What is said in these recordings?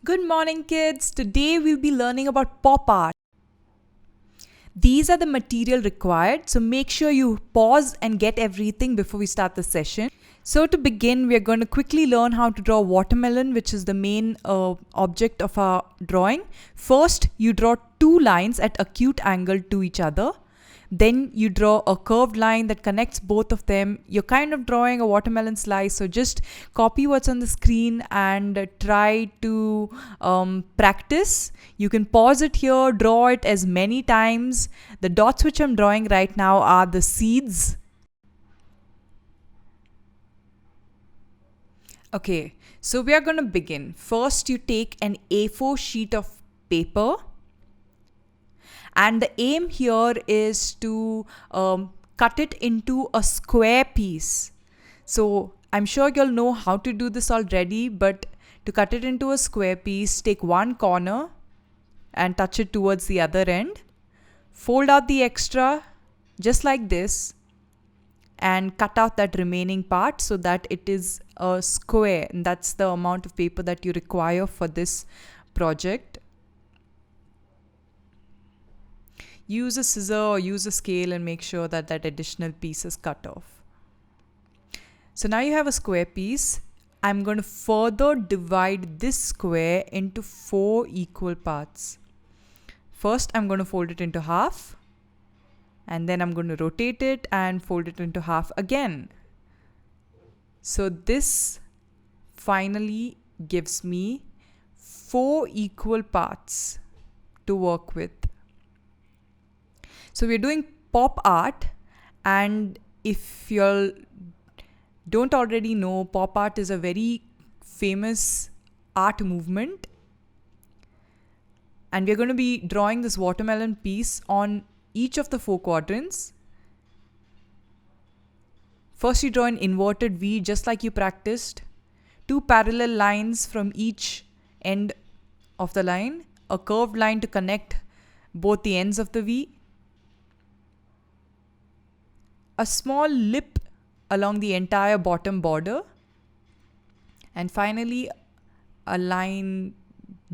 Good morning, kids. Today we'll be learning about pop art. These are the material required, so make sure you pause and get everything before we start the session. So to begin, we are going to quickly learn how to draw watermelon, which is the main object of our drawing. First, you draw two lines at acute angle to each other. Then you draw a curved line that connects both of them. You're kind of drawing a watermelon slice, so just copy what's on the screen and try to practice. You can pause it here, draw it as many times. The dots which I'm drawing right now are the seeds. Okay, so we are going to begin. First, you take an A4 sheet of paper. And the aim here is to cut it into a square piece. So I'm sure you'll know how to do this already, but to cut it into a square piece, take one corner and touch it towards the other end. Fold out the extra just like this and cut out that remaining part so that it is a square. And that's the amount of paper that you require for this project. Use a scissor or use a scale and make sure that that additional piece is cut off. So now you have a square piece. I'm going to further divide this square into 4 equal parts. First, I'm going to fold it into half. And then I'm going to rotate it and fold it into half again. So this finally gives me 4 equal parts to work with. So we're doing pop art, and if you don't already know, pop art is a very famous art movement. And we're going to be drawing this watermelon piece on each of the 4 quadrants. First, you draw an inverted V just like you practiced. 2 parallel lines from each end of the line. A curved line to connect both the ends of the V. A small lip along the entire bottom border, and finally a line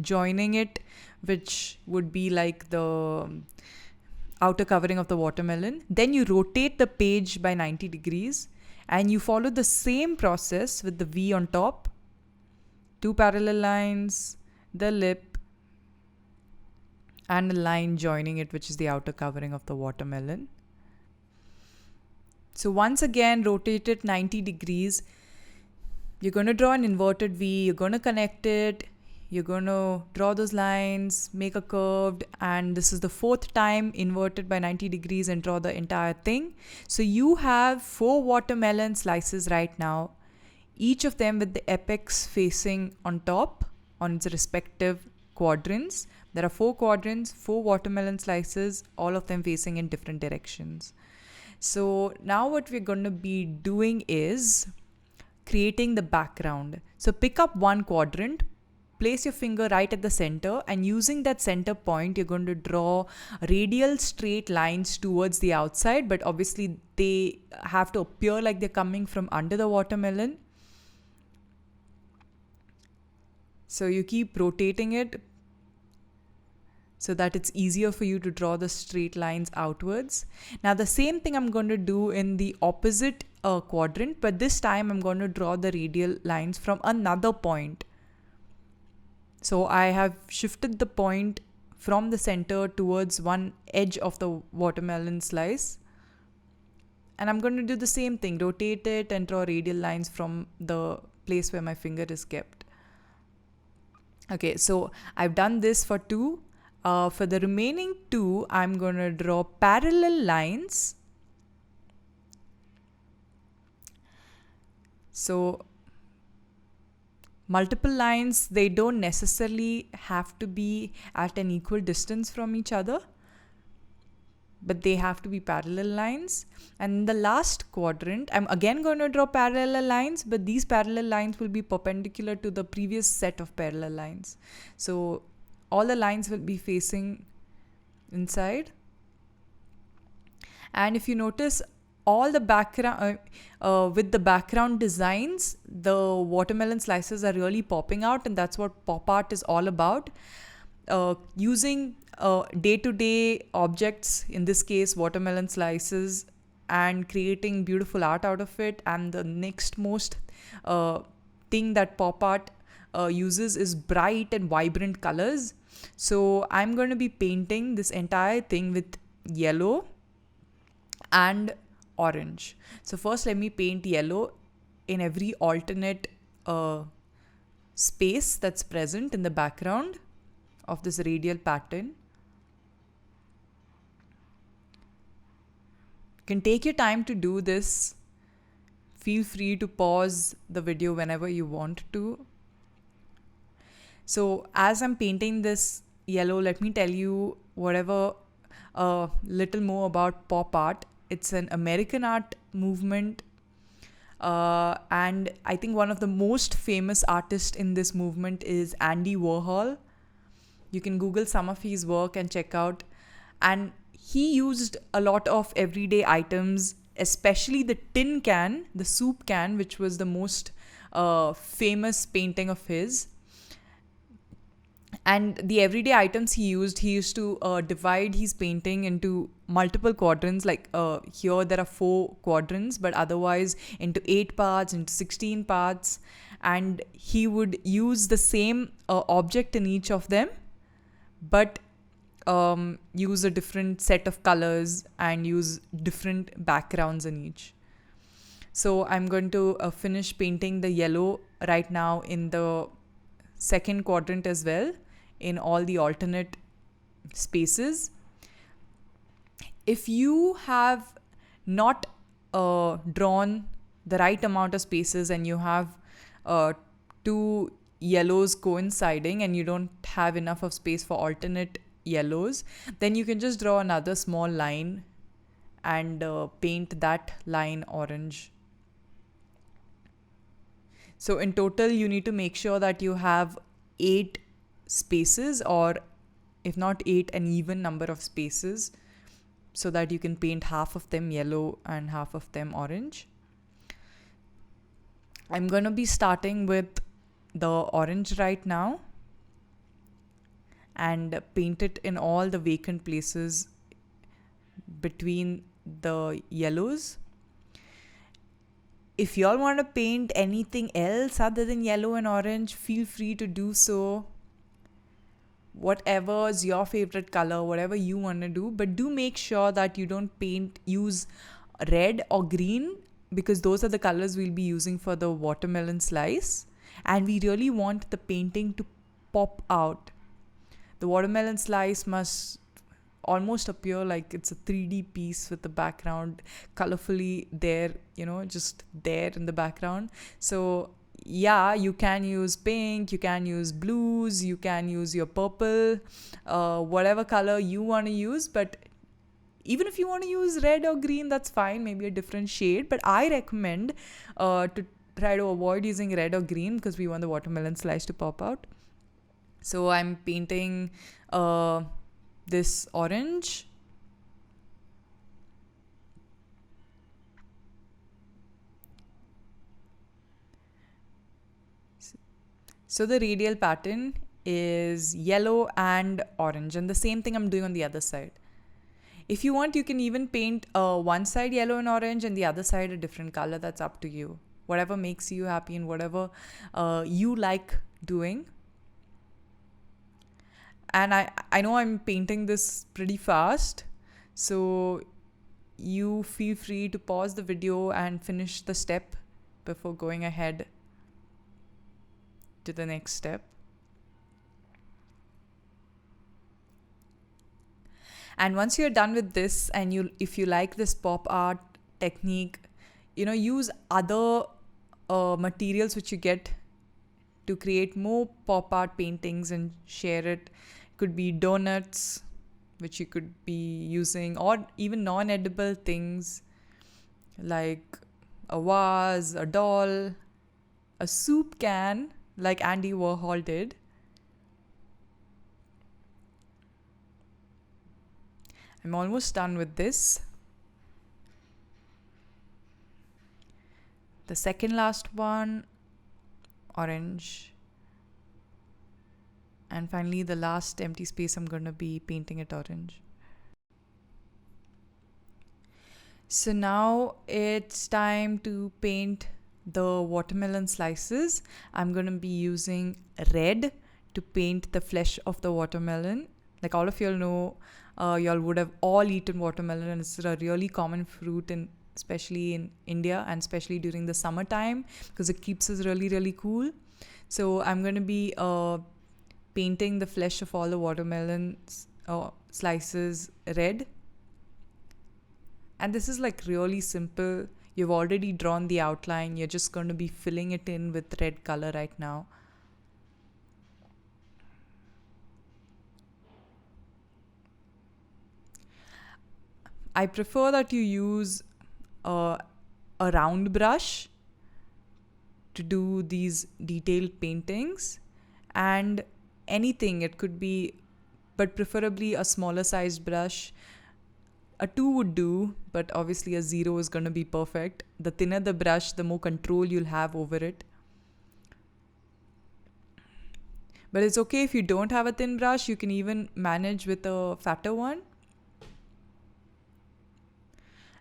joining it, which would be like the outer covering of the watermelon. Then you rotate the page by 90 degrees and you follow the same process with the V on top. 2 parallel lines, the lip, and a line joining it, which is the outer covering of the watermelon. So once again, rotate it 90 degrees. You're going to draw an inverted V. You're going to connect it. You're going to draw those lines, make a curved. And this is the 4th time inverted by 90 degrees and draw the entire thing. So you have 4 watermelon slices right now, each of them with the apex facing on top on its respective quadrants. There are 4 quadrants, 4 watermelon slices, all of them facing in different directions. So now what we're going to be doing is creating the background. So pick up one quadrant, place your finger right at the center, and using that center point, you're going to draw radial straight lines towards the outside, but obviously they have to appear like they're coming from under the watermelon. So you keep rotating it so that it's easier for you to draw the straight lines outwards. Now the same thing I'm going to do in the opposite quadrant, but this time I'm going to draw the radial lines from another point. So I have shifted the point from the center towards one edge of the watermelon slice. And I'm going to do the same thing, rotate it and draw radial lines from the place where my finger is kept. Okay, so I've done this for 2. For the remaining 2, I'm going to draw parallel lines. So multiple lines, they don't necessarily have to be at an equal distance from each other, but they have to be parallel lines. And in the last quadrant, I'm again going to draw parallel lines, but these parallel lines will be perpendicular to the previous set of parallel lines. So all the lines will be facing inside. And if you notice, all the background with the background designs, the watermelon slices are really popping out, and that's what pop art is all about. Using day-to-day objects, in this case watermelon slices, and creating beautiful art out of it. And the next most thing that pop art uses is bright and vibrant colors. So I'm going to be painting this entire thing with yellow and orange. So first let me paint yellow in every alternate space that's present in the background of this radial pattern. You can take your time to do this. Feel free to pause the video whenever you want to. So as I'm painting this yellow, let me tell you whatever a little more about pop art. It's an American art movement, and I think one of the most famous artists in this movement is Andy Warhol. You can Google some of his work and check out. And he used a lot of everyday items, especially the tin can, the soup can, which was the most famous painting of his. And the everyday items he used to divide his painting into multiple quadrants. Like here there are 4 quadrants, but otherwise into 8 parts, into 16 parts. And he would use the same object in each of them, but use a different set of colors and use different backgrounds in each. So I'm going to finish painting the yellow right now in the second quadrant as well, in all the alternate spaces. If you have not drawn the right amount of spaces and you have 2 yellows coinciding and you don't have enough of space for alternate yellows, then you can just draw another small line and paint that line orange. So in total, you need to make sure that you have 8 spaces, or if not 8, an even number of spaces, so that you can paint half of them yellow and half of them orange. I'm going to be starting with the orange right now and paint it in all the vacant places between the yellows. If y'all want to paint anything else other than yellow and orange, feel free to do so. Whatever is your favorite color, whatever you want to do, but do make sure that you don't use red or green, because those are the colors we'll be using for the watermelon slice, and we really want the painting to pop out. The watermelon slice must almost appear like it's a 3D piece with the background colorfully there, just there in the background. So yeah, you can use pink, you can use blues, you can use your purple, whatever color you want to use. But even if you want to use red or green, that's fine, maybe a different shade. But I recommend to try to avoid using red or green, because we want the watermelon slice to pop out. So I'm painting this orange. So the radial pattern is yellow and orange, and the same thing I'm doing on the other side. If you want, you can even paint one side yellow and orange and the other side a different color. That's up to you. Whatever makes you happy and whatever you like doing. And I know I'm painting this pretty fast, so you feel free to pause the video and finish the step before going ahead to the next step. And once you're done with this, and if you like this pop art technique, use other materials which you get to create more pop art paintings and share it. Could be donuts, which you could be using, or even non-edible things like a vase, a doll, a soup can, like Andy Warhol did. I'm almost done with this. The second last one, orange. And finally, the last empty space, I'm going to be painting it orange. So now it's time to paint the watermelon slices. I'm going to be using red to paint the flesh of the watermelon. Like all of y'all know, y'all would have all eaten watermelon, and it's a really common fruit especially in India, and especially during the summertime because it keeps us really, really cool. So I'm going to be painting the flesh of all the watermelon slices red. And this is like really simple. You've already drawn the outline. You're just going to be filling it in with red color right now. I prefer that you use a round brush to do these detailed paintings, and anything, it could be, but preferably a smaller sized brush. A 2 would do, but obviously a 0 is going to be perfect. The thinner the brush, the more control you'll have over it. But it's okay if you don't have a thin brush, you can even manage with a fatter one.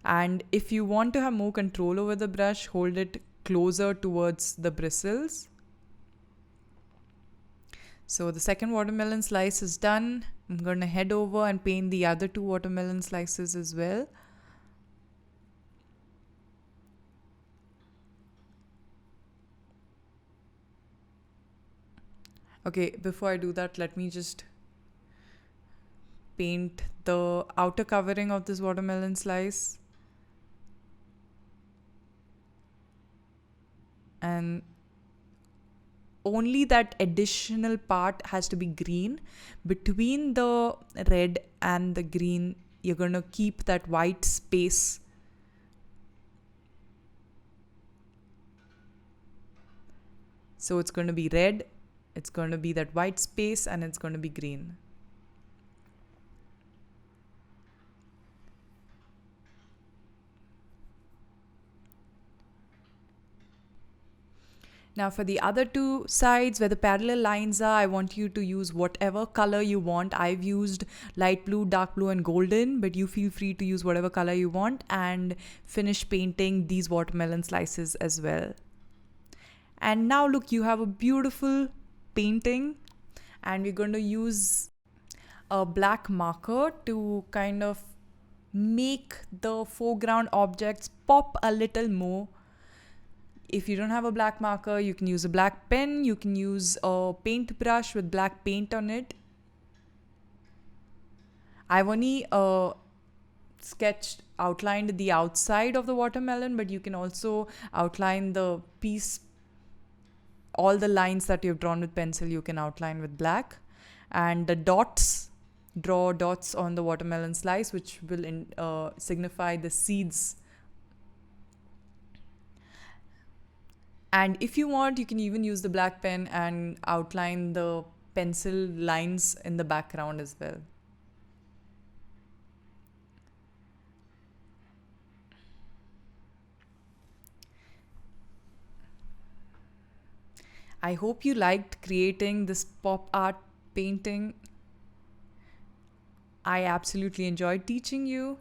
And if you want to have more control over the brush, hold it closer towards the bristles. So the second watermelon slice is done. I'm going to head over and paint the other 2 watermelon slices as well. Okay, before I do that, let me just paint the outer covering of this watermelon slice. And only that additional part has to be green. Between the red and the green, you're going to keep that white space. So it's going to be red, it's going to be that white space, and it's going to be green. Now for the other 2 sides where the parallel lines are, I want you to use whatever color you want. I've used light blue, dark blue and golden, but you feel free to use whatever color you want, and finish painting these watermelon slices as well. And now look, you have a beautiful painting, and we're going to use a black marker to kind of make the foreground objects pop a little more. If you don't have a black marker, you can use a black pen. You can use a paintbrush with black paint on it. I've only outlined the outside of the watermelon, but you can also outline the piece. All the lines that you've drawn with pencil, you can outline with black. And the dots, draw dots on the watermelon slice, which will signify the seeds. And if you want, you can even use the black pen and outline the pencil lines in the background as well. I hope you liked creating this pop art painting. I absolutely enjoyed teaching you.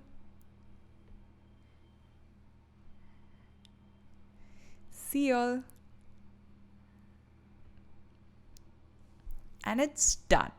See y'all. And it's done.